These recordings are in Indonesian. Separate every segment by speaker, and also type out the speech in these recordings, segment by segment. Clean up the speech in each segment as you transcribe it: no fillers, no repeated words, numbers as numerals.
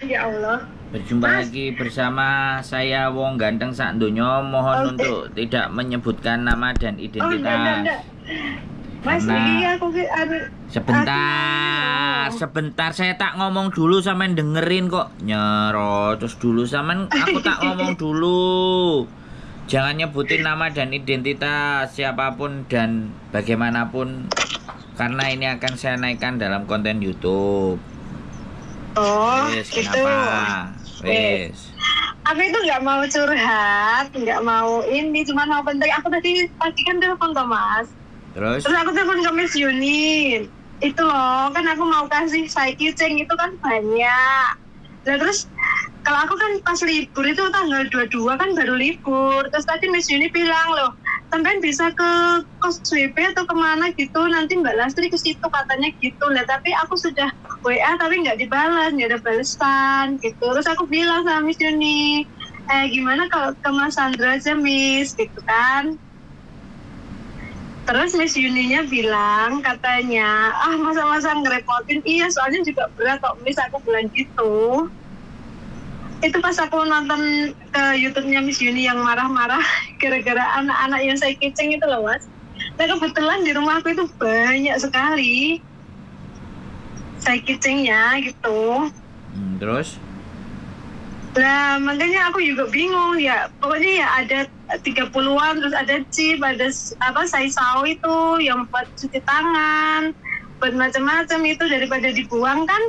Speaker 1: Ya Allah.
Speaker 2: Berjumpa
Speaker 1: Mas,
Speaker 2: lagi bersama saya Wong Ganteng Sak Donya. Mohon
Speaker 1: oke.
Speaker 2: untuk tidak menyebutkan nama dan
Speaker 1: Oh,
Speaker 2: identitas.
Speaker 1: enggak. Mas, ini
Speaker 2: Karena
Speaker 1: aku mau ini
Speaker 2: sebentar,
Speaker 1: loh.
Speaker 2: sebentar saya tak ngomong dulu sampean dengerin kok. Nyerocos dulu sampean aku tak ngomong dulu. Jangan nyebutin nama dan identitas siapapun dan bagaimanapun karena ini akan saya naikkan dalam konten YouTube.
Speaker 1: Oh,
Speaker 2: Wes,
Speaker 1: gitu.
Speaker 2: kenapa?
Speaker 1: Eh,
Speaker 2: Wes.
Speaker 1: aku itu nggak mau curhat, nggak mau ini, cuma mau penting. Aku tadi kan telepon ke Mas.
Speaker 2: Terus?
Speaker 1: Terus aku telepon ke Miss Yuni. Itu loh, kan aku mau kasih saya kicing itu kan banyak. Nah terus kalau aku kan pas libur itu tanggal 22 kan baru libur. Terus tadi Miss Yuni bilang loh, sampean bisa ke kos WP atau kemana gitu, nanti Mbak Lastri ke situ katanya gitu. Nah tapi aku sudah WA tapi nggak dibalas, nggak ada balasan gitu. Terus aku bilang sama Miss Yuni, gimana kalau ke Mas Sandra aja Miss gitu kan. Terus Miss Yuninya bilang katanya, masa-masa ngerepotin, iya soalnya juga berat kok Miss, aku bilang gitu. Itu pas aku nonton ke YouTube-nya Miss Yuni yang marah-marah gara-gara anak-anak yang saya kicing itu loh Mas. Nah kebetulan di rumah aku itu banyak sekali saya kicingnya gitu.
Speaker 2: Terus?
Speaker 1: Nah makanya aku juga bingung ya, pokoknya ya ada 30-an, terus ada chip, ada sai saw itu yang buat cuci tangan, buat macam-macam itu, daripada dibuang kan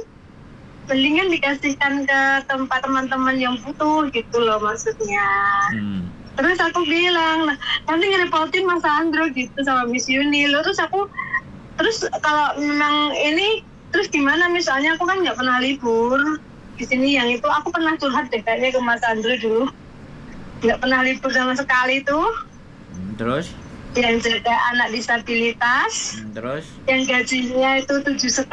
Speaker 1: mendingan dikasihkan ke tempat teman-teman yang butuh gitu loh maksudnya. Terus aku bilang, nah, nanti ngerepotin Mas Andro gitu sama Miss Yuni loh. Terus kalau memang ini terus gimana, misalnya aku kan nggak pernah libur di sini, yang itu aku pernah curhat deh kayaknya ke Mas Andro dulu, nggak pernah libur sama sekali tuh.
Speaker 2: Terus?
Speaker 1: Yang jaga anak disabilitas,
Speaker 2: Terus?
Speaker 1: yang gajinya itu 7,5,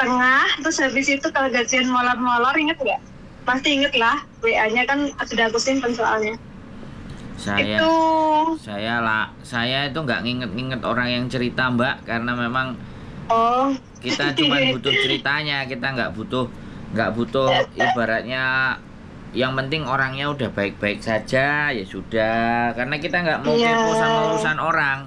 Speaker 1: terus habis itu kalau gajian molor-molor, inget nggak? Pasti inget lah, WA-nya kan sudah aku simpen soalnya.
Speaker 2: Saya
Speaker 1: Itu.
Speaker 2: saya itu nggak nginget-nginget orang yang cerita Mbak, karena memang
Speaker 1: Oh.
Speaker 2: kita cuma butuh ceritanya, kita nggak butuh ibaratnya, yang penting orangnya udah baik-baik saja ya sudah, karena kita nggak mau kepo sama urusan orang.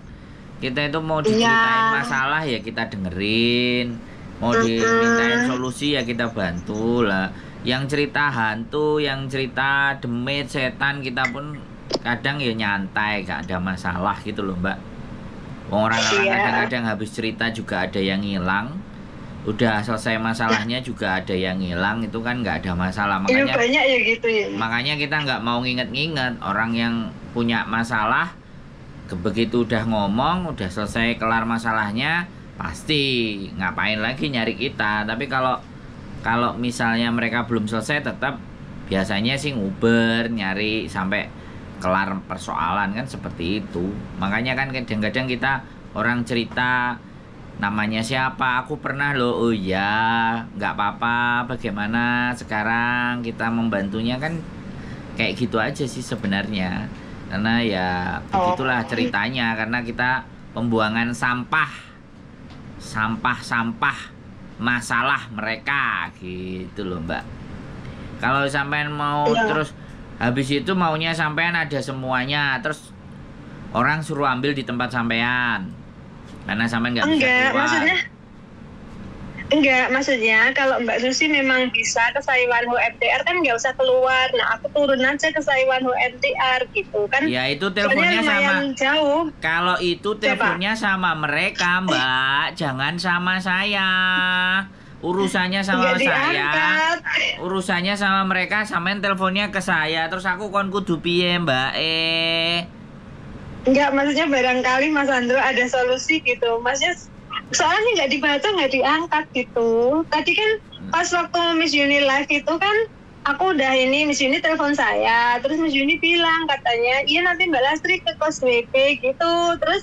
Speaker 2: Kita itu mau diceritain masalah ya kita dengerin, mau dimintain solusi ya kita bantu lah. Yang cerita hantu, yang cerita demit, setan, kita pun kadang ya nyantai, gak ada masalah gitu loh Mbak. Orang-orang kadang-kadang habis cerita juga ada yang hilang, udah selesai masalahnya juga ada yang hilang, itu kan nggak ada masalah. Makanya
Speaker 1: banyak ya gitu ya.
Speaker 2: Makanya kita nggak mau nginget-nginget orang yang punya masalah. Begitu udah ngomong, udah selesai kelar masalahnya, pasti ngapain lagi nyari kita. Tapi kalau misalnya mereka belum selesai, tetap biasanya sih nguber nyari sampai kelar persoalan, kan seperti itu. Makanya kan kadang-kadang kita orang cerita namanya siapa, aku pernah loh, oh iya nggak apa-apa, bagaimana sekarang kita membantunya, kan kayak gitu aja sih sebenarnya. Karena ya begitulah ceritanya, karena kita pembuangan sampah masalah mereka gitu loh Mbak. Kalau sampean mau terus habis itu maunya sampean ada semuanya, terus orang suruh ambil di tempat sampean karena sampean nggak bisa keluar.
Speaker 1: Enggak, maksudnya kalau Mbak Susi memang bisa ke Saiwanho MTR kan nggak usah keluar. Nah aku turun aja ke Saiwanho MTR gitu kan.
Speaker 2: Ya itu teleponnya sama.
Speaker 1: Jauh.
Speaker 2: Kalau itu teleponnya sama mereka Mbak, jangan sama saya. Urusannya sama saya. Urusannya sama mereka, sampean teleponnya ke saya. Terus aku kon kudu piye Mbak?
Speaker 1: Enggak, maksudnya barangkali Mas Andro ada solusi gitu. Maksudnya soalnya nggak dibaca, nggak diangkat gitu. Tadi kan pas waktu Miss Yuni live itu kan aku udah Miss Yuni telepon saya, terus Miss Yuni bilang katanya iya nanti Mbak Lastri ke kos WP gitu. Terus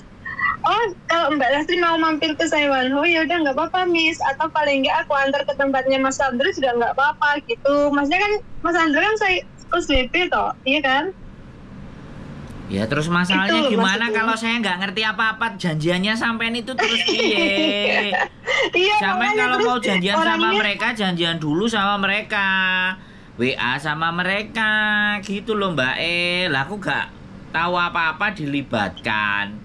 Speaker 1: kalau Mbak Lastri mau mampir ke Saiwanho ya udah nggak apa-apa Miss, atau paling nggak aku antar ke tempatnya Mas Andro juga nggak apa-apa gitu. Maksudnya kan Mas Andro kan saya kos WP toh, iya kan?
Speaker 2: Ya terus masalahnya gimana kalau saya nggak ngerti apa-apa, janjiannya sampean itu terus
Speaker 1: Iya,
Speaker 2: sampean kalau mau janjian sama mereka, janjian dulu sama mereka. WA sama mereka gitu loh Mbak lah aku gak tahu apa-apa dilibatkan.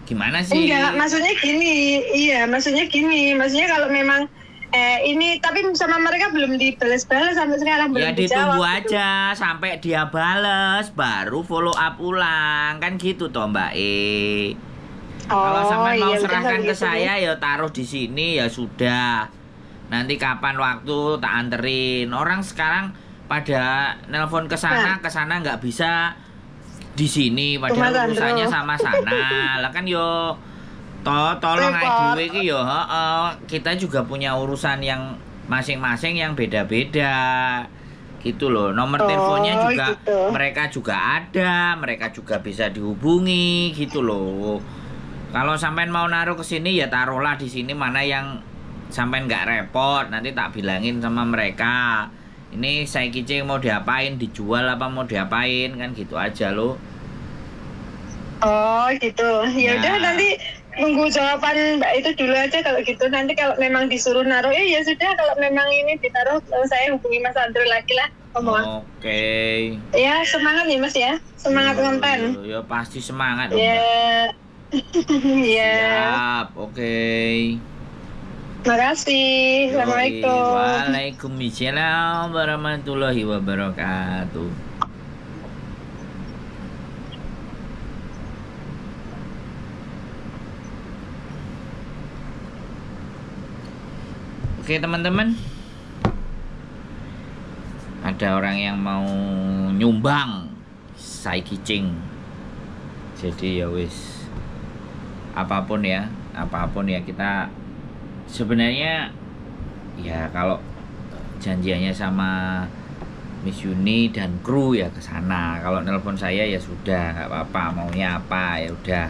Speaker 2: Gimana sih?
Speaker 1: Enggak, maksudnya gini, maksudnya kalau memang ini tapi sama mereka belum dibalas-balas sampai sekarang,
Speaker 2: Ya
Speaker 1: belum
Speaker 2: ditunggu
Speaker 1: dijawab gitu.
Speaker 2: aja sampai dia bales baru follow up ulang kan gitu toh Mbak Kalau sampai mau
Speaker 1: iya, betul
Speaker 2: serahkan ke
Speaker 1: gitu.
Speaker 2: saya ya taruh di sini ya sudah. Nanti kapan waktu tak anterin. Orang sekarang pada nelpon ke sana nggak bisa di sini padahal
Speaker 1: Cuma
Speaker 2: urusannya
Speaker 1: Sandro.
Speaker 2: sama sana. Lah kan yo tolong ae
Speaker 1: Repot.
Speaker 2: dhewe iki yo kita juga punya urusan yang masing-masing yang beda-beda. Gitu loh. Nomor teleponnya juga
Speaker 1: Gitu.
Speaker 2: mereka juga ada, mereka juga bisa dihubungi gitu loh. Kalau sampean mau naruh ke sini ya taruhlah di sini mana yang sampean nggak repot. Nanti tak bilangin sama mereka. Ini saya kicing mau diapain, dijual apa mau diapain kan gitu aja loh.
Speaker 1: Gitu. Ya udah
Speaker 2: Nah.
Speaker 1: nanti nunggu jawaban Mbak itu dulu aja kalau gitu. Nanti kalau memang disuruh naruh ya sudah, kalau memang ini ditaruh saya hubungi Mas Andri lagi lah ngomong.
Speaker 2: Oke.
Speaker 1: Ya semangat nih Mas ya. Semangat konten.
Speaker 2: Ya pasti semangat dong, Mbak.
Speaker 1: Ya. Ya.
Speaker 2: Siap, oke.
Speaker 1: Makasih. Assalamualaikum.
Speaker 2: Waalaikumsalam warahmatullahi wabarakatuh. Oke teman-teman, ada orang yang mau nyumbang sai kicing. Jadi ya wis, apapun ya kita sebenarnya ya kalau janjiannya sama Miss Yuni dan kru ya ke sana. Kalau nelpon saya ya sudah nggak apa-apa, maunya apa ya udah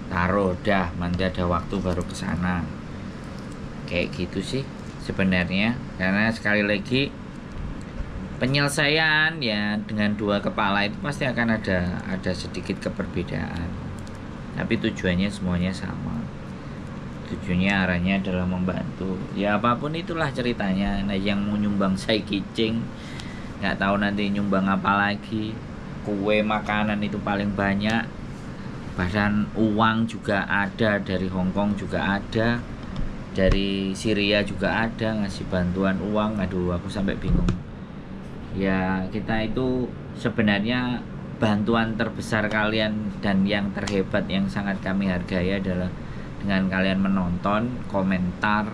Speaker 2: taruh dah, nanti ada waktu baru ke sana. Kayak gitu sih sebenarnya, karena sekali lagi penyelesaian ya dengan dua kepala itu pasti akan ada sedikit keperbedaan, tapi tujuannya semuanya sama. Tujuannya arahnya adalah membantu ya apapun itulah ceritanya. Nah yang mau nyumbang sai kicing nggak tahu nanti nyumbang apa lagi. Kue makanan itu paling banyak, bahkan uang juga ada, dari Hongkong juga ada, dari Syria juga ada ngasih bantuan uang. Aduh aku sampai bingung ya. Kita itu sebenarnya bantuan terbesar kalian dan yang terhebat yang sangat kami hargai adalah dengan kalian menonton, komentar,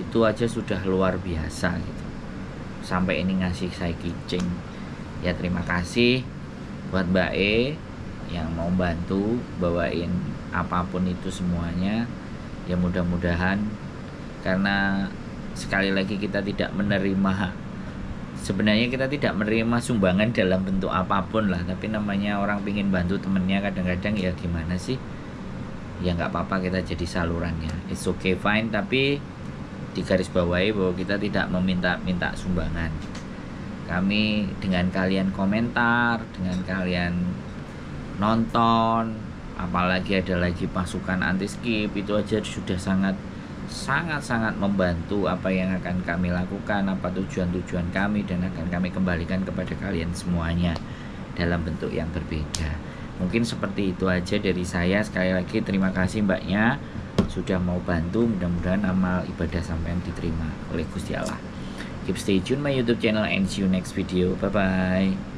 Speaker 2: itu aja sudah luar biasa gitu. Sampai ini ngasih saya kicing ya, terima kasih buat Mbak yang mau bantu bawain apapun itu semuanya ya. Mudah-mudahan, karena sekali lagi kita tidak menerima, sebenarnya kita tidak menerima sumbangan dalam bentuk apapun lah, tapi namanya orang pingin bantu temennya kadang-kadang ya gimana sih ya, nggak apa-apa kita jadi salurannya, it's okay fine, tapi digarisbawahi bahwa kita tidak meminta sumbangan. Kami dengan kalian komentar, dengan kalian nonton, apalagi ada lagi pasukan anti skip, itu aja sudah sangat membantu apa yang akan kami lakukan, apa tujuan kami, dan akan kami kembalikan kepada kalian semuanya dalam bentuk yang berbeda. Mungkin seperti itu aja dari saya. Sekali lagi terima kasih Mbaknya sudah mau bantu. Mudah-mudahan amal ibadah sampean diterima oleh Gusti Allah. Keep stay tune my YouTube channel and see you next video. Bye bye.